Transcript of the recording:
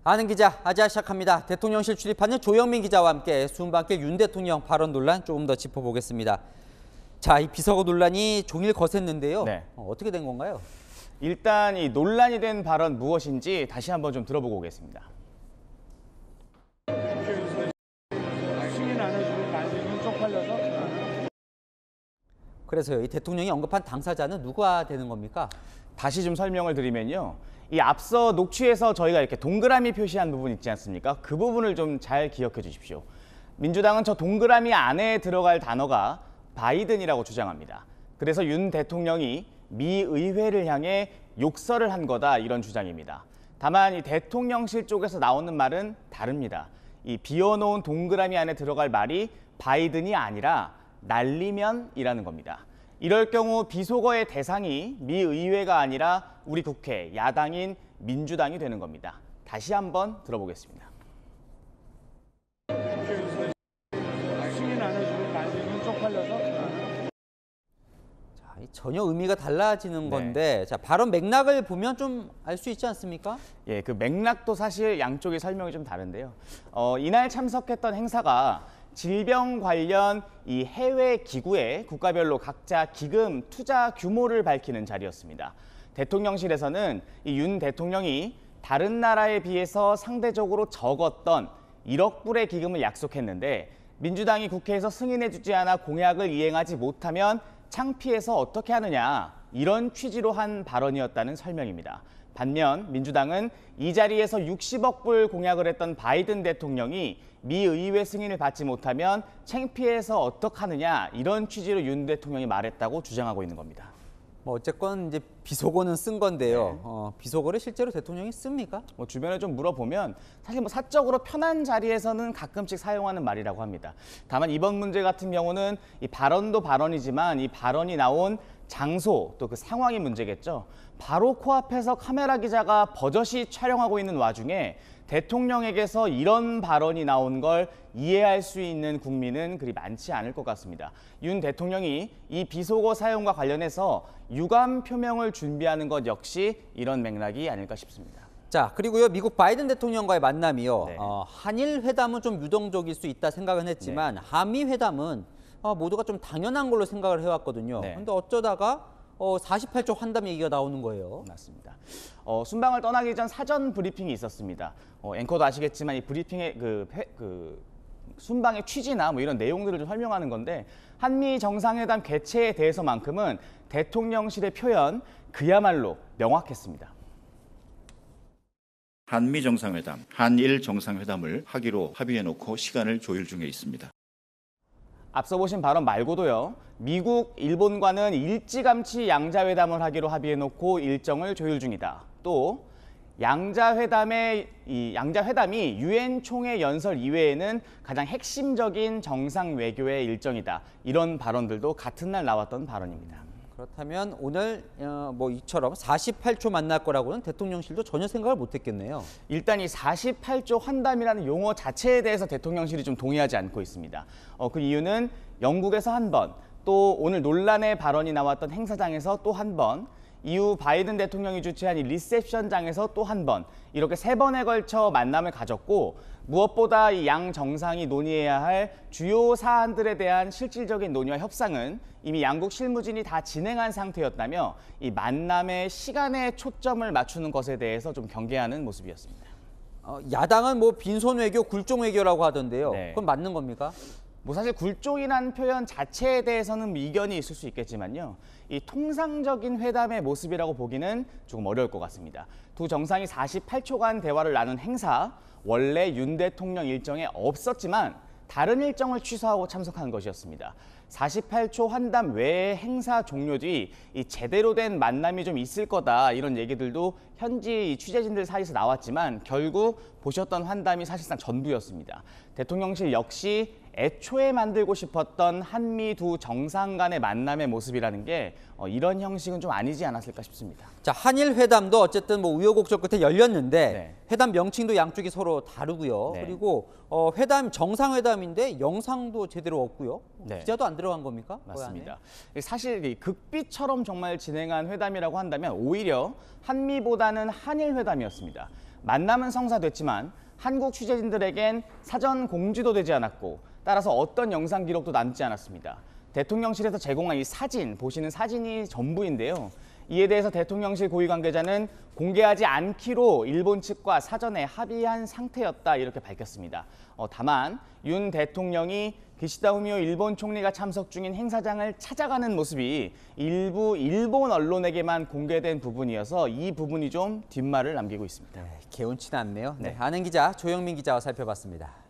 아는 기자, 아자 시작합니다. 대통령실 출입하는 조영민 기자와 함께 순방길 윤 대통령 발언 논란 조금 더 짚어보겠습니다. 자, 이 비서거 논란이 종일 거셌는데요. 네. 어떻게 된 건가요? 일단 이 논란이 된 발언 무엇인지 다시 한번 좀 들어보고 오겠습니다. 승인 안 해주고 나중에 쪽팔려서. 그래서요, 이 대통령이 언급한 당사자는 누가 되는 겁니까? 다시 좀 설명을 드리면요. 이 앞서 녹취에서 저희가 이렇게 동그라미 표시한 부분 있지 않습니까? 그 부분을 좀 잘 기억해 주십시오. 민주당은 저 동그라미 안에 들어갈 단어가 바이든이라고 주장합니다. 그래서 윤 대통령이 미 의회를 향해 욕설을 한 거다, 이런 주장입니다. 다만 이 대통령실 쪽에서 나오는 말은 다릅니다. 이 비워놓은 동그라미 안에 들어갈 말이 바이든이 아니라 날리면이라는 겁니다. 이럴 경우 비속어의 대상이 미 의회가 아니라 우리 국회 야당인 민주당이 되는 겁니다. 다시 한번 들어보겠습니다. 승인 안 해주고 나중에 쪽팔려서. 자, 전혀 의미가 달라지는 건데, 자, 발언 맥락을 보면 좀 알 수 있지 않습니까? 예, 그 맥락도 사실 양쪽의 설명이 좀 다른데요. 이날 참석했던 행사가 질병 관련 이 해외 기구에 국가별로 각자 기금 투자 규모를 밝히는 자리였습니다. 대통령실에서는 이 윤 대통령이 다른 나라에 비해서 상대적으로 적었던 1억 불의 기금을 약속했는데 민주당이 국회에서 승인해주지 않아 공약을 이행하지 못하면 창피해서 어떻게 하느냐, 이런 취지로 한 발언이었다는 설명입니다. 반면 민주당은 이 자리에서 60억 불 공약을 했던 바이든 대통령이 미 의회 승인을 받지 못하면 창피해서 어떡하느냐, 이런 취지로 윤 대통령이 말했다고 주장하고 있는 겁니다. 뭐 어쨌건 이제 비속어는 쓴 건데요. 비속어를 실제로 대통령이 씁니까? 뭐 주변에 좀 물어보면 사실 뭐 사적으로 편한 자리에서는 가끔씩 사용하는 말이라고 합니다. 다만 이번 문제 같은 경우는 이 발언도 발언이지만 이 발언이 나온 장소, 또 그 상황이 문제겠죠. 바로 코앞에서 카메라 기자가 버젓이 촬영하고 있는 와중에 대통령에게서 이런 발언이 나온 걸 이해할 수 있는 국민은 그리 많지 않을 것 같습니다. 윤 대통령이 이 비속어 사용과 관련해서 유감 표명을 준비하는 것 역시 이런 맥락이 아닐까 싶습니다. 자, 그리고요, 미국 바이든 대통령과의 만남이요. 네. 한일 회담은 좀 유동적일 수 있다 생각은 했지만 한미 회담은 모두가 좀 당연한 걸로 생각을 해왔거든요. 네. 근데 어쩌다가 48조 환담 얘기가 나오는 거예요. 맞습니다. 순방을 떠나기 전 사전 브리핑이 있었습니다. 앵커도 아시겠지만 이 브리핑의 순방의 취지나 뭐 이런 내용들을 좀 설명하는 건데, 한미 정상회담 개최에 대해서만큼은 대통령실의 표현 그야말로 명확했습니다. 한미 정상회담, 한일 정상회담을 하기로 합의해놓고 시간을 조율 중에 있습니다. 앞서 보신 발언 말고도요, 미국, 일본과는 일찌감치 양자회담을 하기로 합의해놓고 일정을 조율 중이다. 또 양자회담이 유엔 총회 연설 이외에는 가장 핵심적인 정상 외교의 일정이다. 이런 발언들도 같은 날 나왔던 발언입니다. 그렇다면 오늘 뭐 이처럼 48조 만날 거라고는 대통령실도 전혀 생각을 못했겠네요. 일단 이 48조 환담이라는 용어 자체에 대해서 대통령실이 좀 동의하지 않고 있습니다. 그 이유는 영국에서 한 번, 또 오늘 논란의 발언이 나왔던 행사장에서 또 한 번, 이후 바이든 대통령이 주최한 이 리셉션장에서 또 한 번, 이렇게 3번에 걸쳐 만남을 가졌고, 무엇보다 이 양 정상이 논의해야 할 주요 사안들에 대한 실질적인 논의와 협상은 이미 양국 실무진이 다 진행한 상태였다며 이 만남의 시간에 초점을 맞추는 것에 대해서 좀 경계하는 모습이었습니다. 야당은 뭐 빈손 외교, 굴종 외교라고 하던데요. 네. 그건 맞는 겁니까? 뭐 사실 굴종이라는 표현 자체에 대해서는 이견이 있을 수 있겠지만요, 이 통상적인 회담의 모습이라고 보기는 조금 어려울 것 같습니다. 두 정상이 48초간 대화를 나눈 행사, 원래 윤 대통령 일정에 없었지만 다른 일정을 취소하고 참석한 것이었습니다. 48초 환담 외의 행사 종료 뒤 이 제대로 된 만남이 좀 있을 거다, 이런 얘기들도 현지 취재진들 사이에서 나왔지만 결국 보셨던 환담이 사실상 전부였습니다. 대통령실 역시 애초에 만들고 싶었던 한미 두 정상 간의 만남의 모습이라는 게 이런 형식은 좀 아니지 않았을까 싶습니다. 자, 한일 회담도 어쨌든 뭐 우여곡절 끝에 열렸는데 네. 회담 명칭도 양쪽이 서로 다르고요. 네. 그리고 회담 정상회담인데 영상도 제대로 없고요. 네. 기자도 안 들어간 겁니까? 거기 안에? 맞습니다. 사실 이 극비처럼 정말 진행한 회담이라고 한다면 오히려 한미보다는 한일 회담이었습니다. 만남은 성사됐지만 한국 취재진들에겐 사전 공지도 되지 않았고 따라서 어떤 영상 기록도 남지 않았습니다. 대통령실에서 제공한 이 사진, 보시는 사진이 전부인데요. 이에 대해서 대통령실 고위 관계자는 공개하지 않기로 일본 측과 사전에 합의한 상태였다 이렇게 밝혔습니다. 다만 윤 대통령이 기시다 후미오 일본 총리가 참석 중인 행사장을 찾아가는 모습이 일부 일본 언론에게만 공개된 부분이어서 이 부분이 좀 뒷말을 남기고 있습니다. 개운치 않네요. 네. 아는 기자 조영민 기자와 살펴봤습니다.